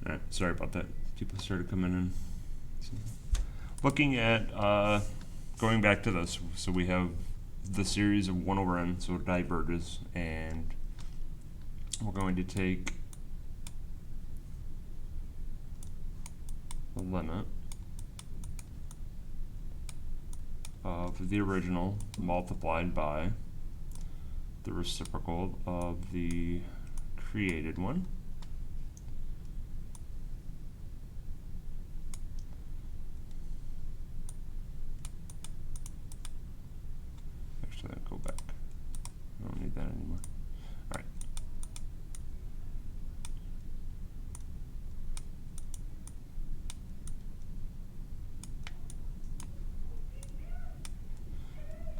All right, sorry about that. People started coming in. So, looking at going back to this, so we have the series of 1 over n, so it diverges, and we're going to take the limit of the original multiplied by the reciprocal of the created one. Actually, I'll go back. I don't need that anymore. All right.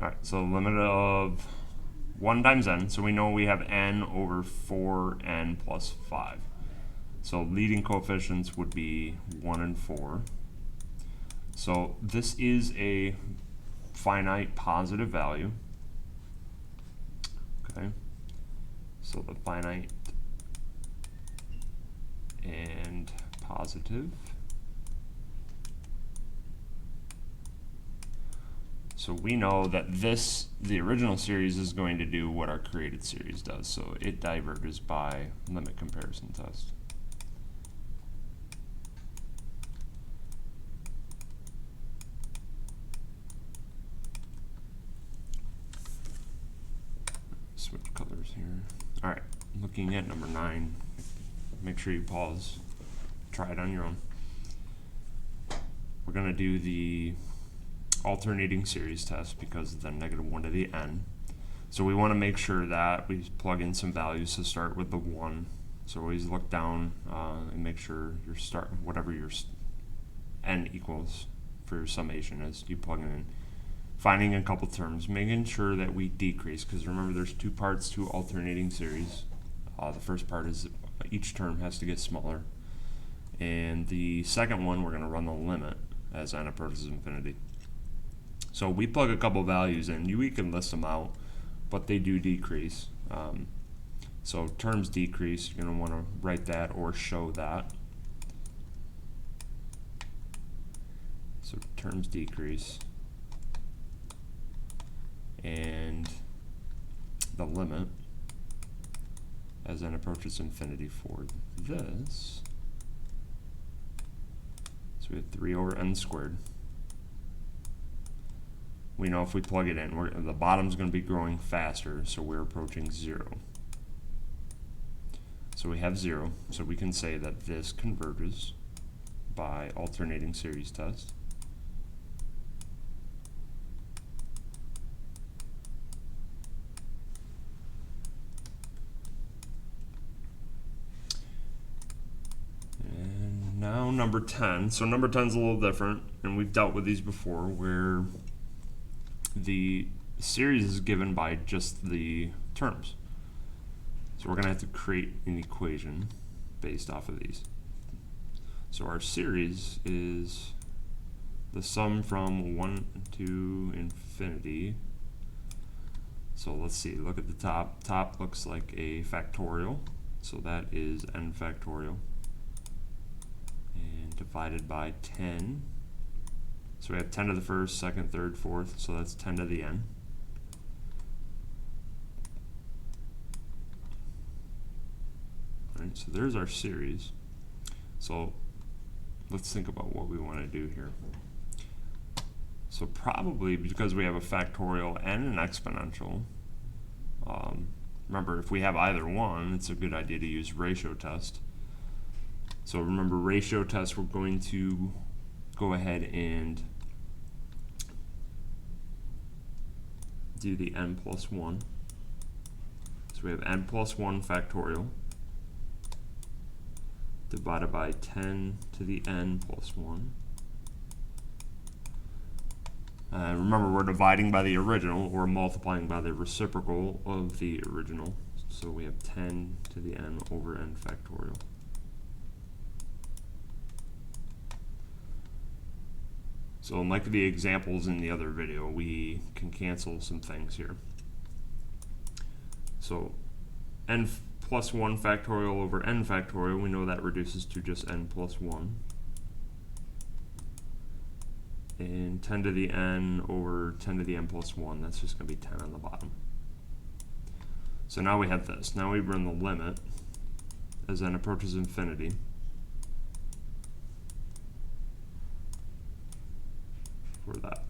All right, so the limit of 1 times n, so we know we have n over 4n plus 5. So leading coefficients would be 1 and 4. So this is a finite positive value. Okay, so the finite and positive. So we know that this, the original series, is going to do what our created series does. So it diverges by limit comparison test. Switch colors here. All right, looking at number 9, make sure you pause, try it on your own. We're going to do the alternating series test because of the -1 to the n. So we want to make sure that we plug in some values to start with the 1. So always look down and make sure your whatever your n equals for your summation is, you plug it in. Finding a couple terms, making sure that we decrease, because remember there's 2 parts to alternating series. The first part is each term has to get smaller, and the second one we're going to run the limit as n approaches infinity. So we plug a couple values in. We can list them out, but they do decrease. So terms decrease, you're going to want to write that or show that. So terms decrease, and the limit as n approaches infinity for this. So we have 3 over n squared. We know if we plug it in, the bottom's going to be growing faster, so we're approaching 0. So we have 0, so we can say that this converges by alternating series test. And now number 10. So number 10 is a little different, and we've dealt with these before, where the series is given by just the terms. So we're going to have to create an equation based off of these. So our series is the sum from 1 to infinity. So let's see, look at the top. Top looks like a factorial, so that is n factorial, and divided by 10. So we have 10 to the first, second, third, fourth, so that's 10 to the n. All right, so there's our series. So let's think about what we want to do here. So probably because we have a factorial and an exponential, remember if we have either one, it's a good idea to use ratio test. So remember ratio test, we're going to go ahead and do the n plus 1. So we have n plus 1 factorial divided by 10 to the n plus 1. Remember, we're dividing by the original or multiplying by the reciprocal of the original. So we have 10 to the n over n factorial. So like the examples in the other video, we can cancel some things here. So n plus 1 factorial over n factorial, we know that reduces to just n plus 1. And 10 to the n over 10 to the n plus 1, that's just going to be 10 on the bottom. So now we have this. Now we run the limit as n approaches infinity. For that.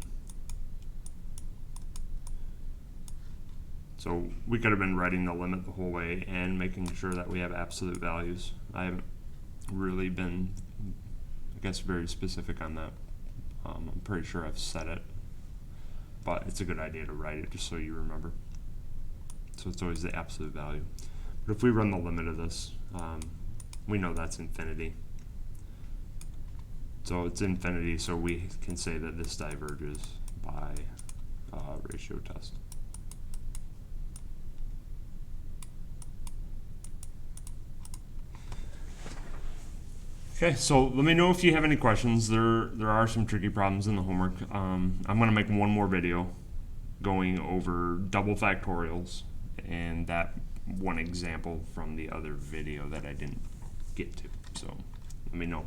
So we could have been writing the limit the whole way and making sure that we have absolute values. I haven't really been, I guess, very specific on that. I'm pretty sure I've said it, but it's a good idea to write it just so you remember. So it's always the absolute value. But if we run the limit of this, we know that's infinity. So it's infinity, so we can say that this diverges by ratio test. Okay, so let me know if you have any questions. There are some tricky problems in the homework. I'm going to make one more video going over double factorials and that one example from the other video that I didn't get to. So let me know.